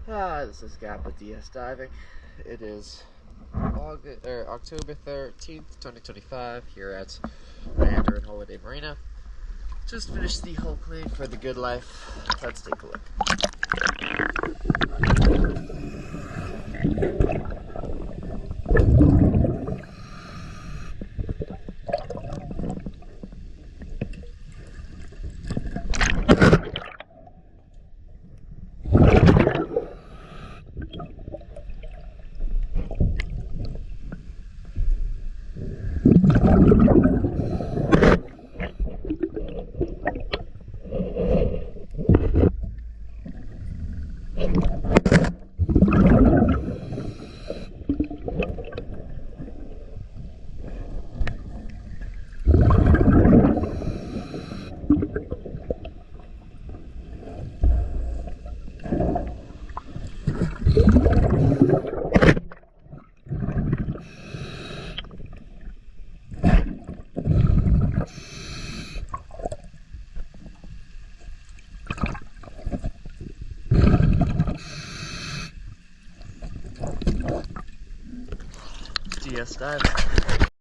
This is Gap with DS Diving. It is October 13th, 2025, here at Mandarin Holiday Marina. Just finished the hull clean for the Good Life. Let's take a look. DS Diving.